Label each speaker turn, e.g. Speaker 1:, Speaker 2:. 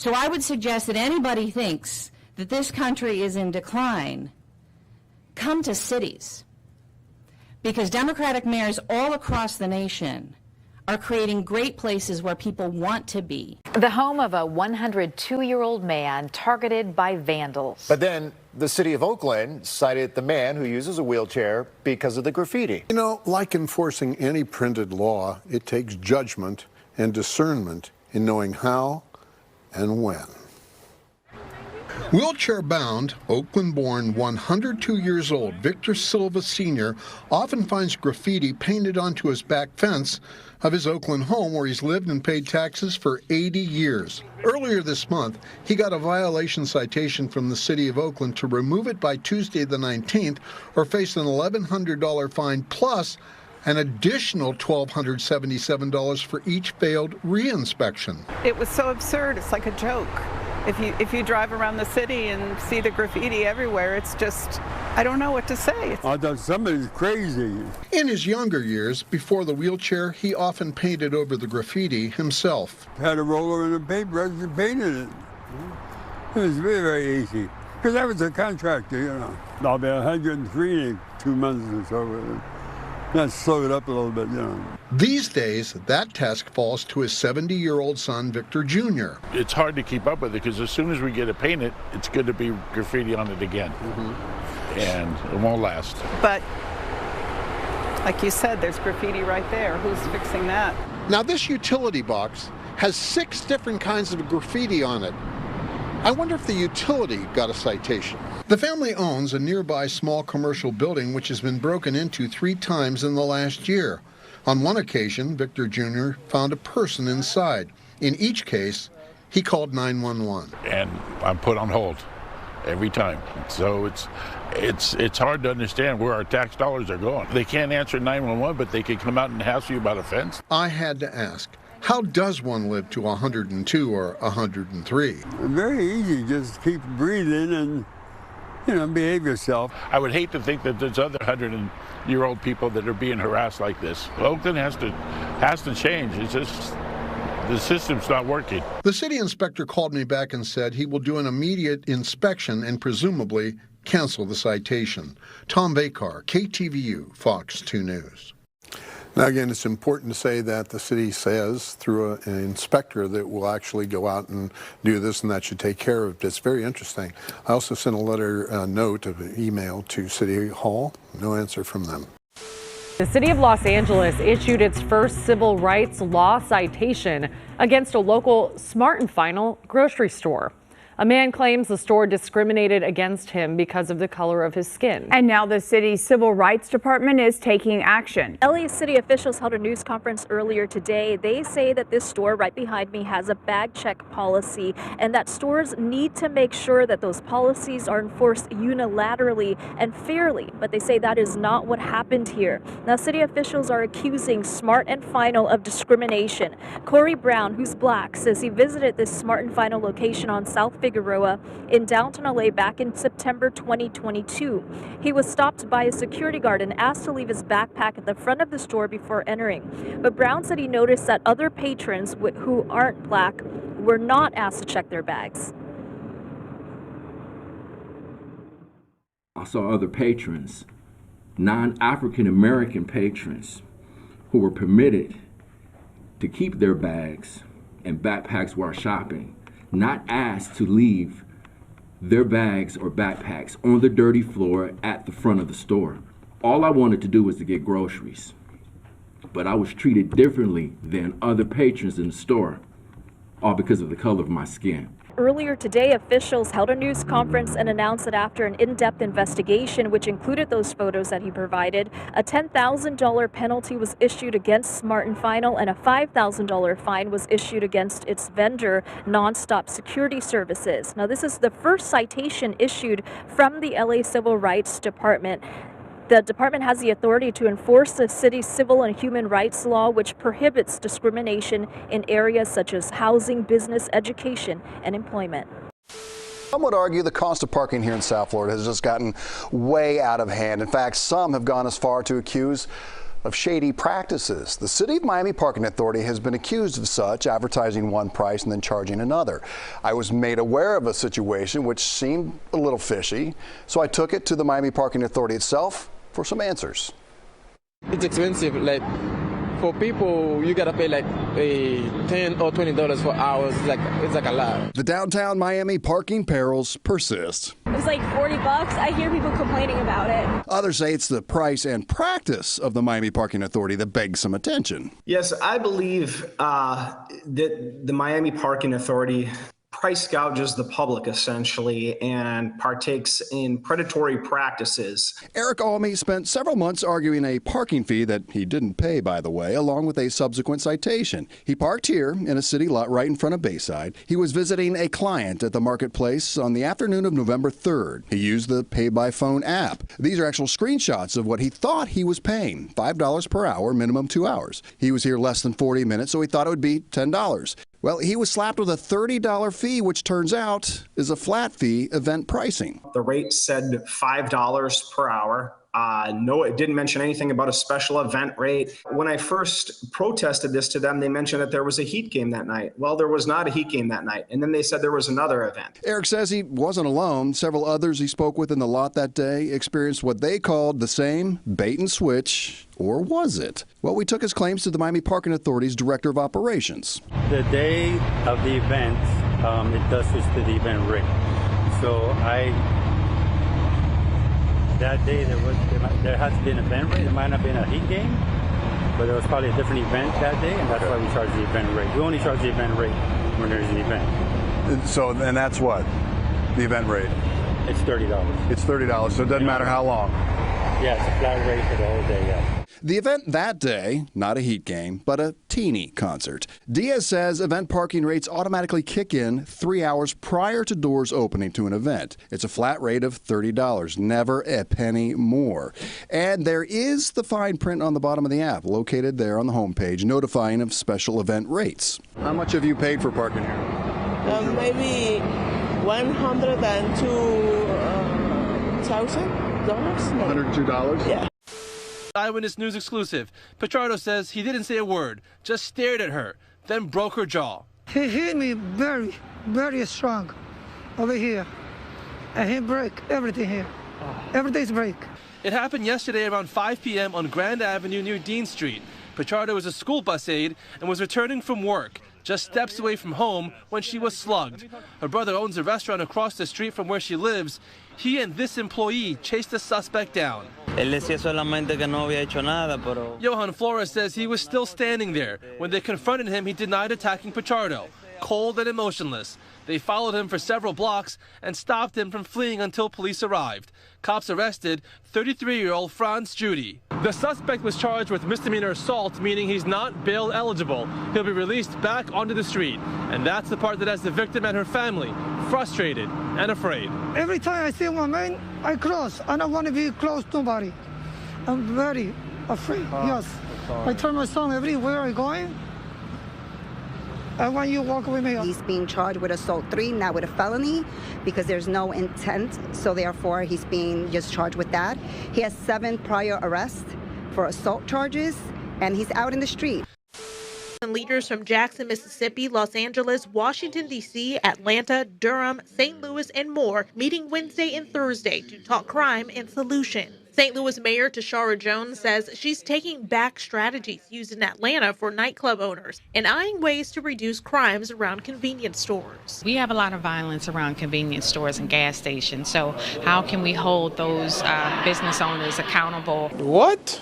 Speaker 1: So I would suggest that anybody thinks that this country is in decline, come to cities, because Democratic mayors all across the nation are creating great places where people want to be.
Speaker 2: The home of a 102-year-old man targeted by vandals.
Speaker 3: But then the city of Oakland cited the man who uses a wheelchair because of the graffiti.
Speaker 4: You know, like enforcing any printed law, it takes judgment and discernment in knowing how and when. Wheelchair-bound, Oakland-born, 102 years old Victor Silva Sr. often finds graffiti painted onto his back fence of his Oakland home where he's lived and paid taxes for 80 years. Earlier this month, he got a violation citation from the city of Oakland to remove it by Tuesday the 19th or face an $1,100 fine plus an additional $1,277 for each failed reinspection.
Speaker 5: It was so absurd, it's like a joke. If you drive around the city and see the graffiti everywhere, it's just, I don't know what to say.
Speaker 6: I thought somebody's crazy.
Speaker 4: In his younger years, before the wheelchair, he often painted over the graffiti himself.
Speaker 6: Had a roller and a paintbrush and painted it. It was very, very easy. Because I was a contractor, you know. I'll be 103 in 2 months or so. That slowed up a little bit, you know.
Speaker 4: These days, that task falls to his 70-year-old son, Victor Jr.
Speaker 7: It's hard to keep up with it because as soon as we get it painted, it's going to be graffiti on it again. And it won't last.
Speaker 5: But like you said, there's graffiti right there. Who's fixing that?
Speaker 4: Now, this utility box has 6 different kinds of graffiti on it. I wonder if the utility got a citation. The family owns a nearby small commercial building which has been broken into 3 times in the last year. On one occasion, Victor Jr. found a person inside. In each case, he called 911.
Speaker 7: And I'm put on hold every time. So it's hard to understand where our tax dollars are going. They can't answer 911, but they can come out and hassle you about a fence.
Speaker 4: I had to ask, how does one live to 102 or 103?
Speaker 6: Very easy, just keep breathing and, you know, behave yourself.
Speaker 7: I would hate to think that there's other 100-year-old people that are being harassed like this. Oakland has to change. It's just the system's not working.
Speaker 4: The city inspector called me back and said he will do an immediate inspection and presumably cancel the citation. Tom Bakar, KTVU, Fox 2 News. Now, again, it's important to say that the city says through an inspector that will actually go out and do this, and that should take care of it. It's very interesting. I also sent a letter, note of an email to City Hall. No answer from them.
Speaker 8: The city of Los Angeles issued its first civil rights law citation against a local Smart & Final grocery store. A man claims the store discriminated against him because of the color of his skin.
Speaker 9: And now the city's civil rights department is taking action.
Speaker 10: LA city officials held a news conference earlier today. They say that this store right behind me has a bag check policy and that stores need to make sure that those policies are enforced unilaterally and fairly. But they say that is not what happened here. Now, city officials are accusing Smart & Final of discrimination. Corey Brown, who's black, says he visited this Smart & Final location on South Figueroa in downtown LA back in September 2022. He was stopped by a security guard and asked to leave his backpack at the front of the store before entering. But Brown said he noticed that other patrons who aren't black were not asked to check their bags.
Speaker 11: I saw other patrons, non-African American patrons, who were permitted to keep their bags and backpacks while shopping, not asked to leave their bags or backpacks on the dirty floor at the front of the store. All I wanted to do was to get groceries, but I was treated differently than other patrons in the store, all because of the color of my skin.
Speaker 10: Earlier today, officials held a news conference and announced that after an in-depth investigation, which included those photos that he provided, a $10,000 penalty was issued against Smart & Final and a $5,000 fine was issued against its vendor, Nonstop Security Services. Now, this is the first citation issued from the LA Civil Rights Department. The department has the authority to enforce the city's civil and human rights law, which prohibits discrimination in areas such as housing, business, education, and employment.
Speaker 12: Some would argue the cost of parking here in South Florida has just gotten way out of hand. In fact, some have gone as far to accuse of shady practices. The City of Miami Parking Authority has been accused of such, advertising one price and then charging another. I was made aware of a situation which seemed a little fishy, so I took it to the Miami Parking Authority itself for some answers.
Speaker 13: It's expensive. Like, for people, you gotta pay like $10 or $20 for hours. It's like a lot.
Speaker 12: The downtown Miami parking perils persist.
Speaker 14: It's like $40. I hear people complaining about it.
Speaker 12: Others say it's the price and practice of the Miami Parking Authority that begs some attention.
Speaker 15: Yes, I believe that the Miami Parking Authority price gouges the public, essentially, and partakes in predatory practices.
Speaker 12: Eric Almy spent several months arguing a parking fee that he didn't pay, by the way, along with a subsequent citation. He parked here in a city lot right in front of Bayside. He was visiting a client at the marketplace on the afternoon of November 3rd. He used the pay-by-phone app. These are actual screenshots of what he thought he was paying, $5 per hour, minimum 2 hours. He was here less than 40 minutes, so he thought it would be $10. Well, he was slapped with a $30 fee, which turns out is a flat fee event pricing.
Speaker 15: The rate said $5 per hour. No, it didn't mention anything about a special event rate. When I first protested this to them, they mentioned that there was a Heat game that night. Well, there was not a Heat game that night. And then they said there was another event.
Speaker 12: Eric says he wasn't alone. Several others he spoke with in the lot that day experienced what they called the same bait and switch. Or was it? Well, we took his claims to the Miami Parking Authority's Director of Operations.
Speaker 16: The day of the event, it does switch to the event rate. So that day there has to be an event rate. There might not have been a Heat game, but there was probably a different event that day, and that's why we charge the event rate. We only charge the event rate when there's an event.
Speaker 12: So, and that's what? The event rate?
Speaker 16: It's $30.
Speaker 12: It's $30, so it doesn't matter how long?
Speaker 16: Yeah, it's a flat rate for the whole day, yeah.
Speaker 12: The event that day, not a Heat game, but a teeny concert. Diaz says event parking rates automatically kick in 3 hours prior to doors opening to an event. It's a flat rate of $30, never a penny more. And there is the fine print on the bottom of the app, located there on the homepage, notifying of special event rates. How much have you paid for parking here?
Speaker 17: Maybe $102,000.
Speaker 12: $102?
Speaker 17: Yeah.
Speaker 18: Eyewitness News exclusive. Pichardo says he didn't say a word, just stared at her, then broke her jaw.
Speaker 19: He hit me very, very strong over here. And he broke everything here. Everything's break.
Speaker 18: It happened yesterday around 5 p.m. on Grand Avenue near Dean Street. Pichardo is a school bus aide and was returning from work, just steps away from home when she was slugged. Her brother owns a restaurant across the street from where she lives. He and this employee chased the suspect down. Johan Flores says he was still standing there. When they confronted him, he denied attacking Pichardo, cold and emotionless. They followed him for several blocks and stopped him from fleeing until police arrived. Cops arrested 33-year-old Franz Judy. The suspect was charged with misdemeanor assault, meaning he's not bail eligible. He'll be released back onto the street. And that's the part that has the victim and her family frustrated and afraid.
Speaker 19: Every time I see one man, I cross. I don't want to be close to nobody. I'm very afraid, yes. I tell my son everywhere I going, I want you to walk with me.
Speaker 20: He's being charged with assault 3, not with a felony, because there's no intent. So therefore, he's being just charged with that. He has 7 prior arrests for assault charges, and he's out in the street.
Speaker 21: Leaders from Jackson, Mississippi, Los Angeles, Washington, D.C., Atlanta, Durham, St. Louis, and more meeting Wednesday and Thursday to talk crime and solutions. St. Louis Mayor Tashara Jones says she's taking back strategies used in Atlanta for nightclub owners and eyeing ways to reduce crimes around convenience stores.
Speaker 22: We have a lot of violence around convenience stores and gas stations, so how can we hold those business owners accountable?
Speaker 13: What?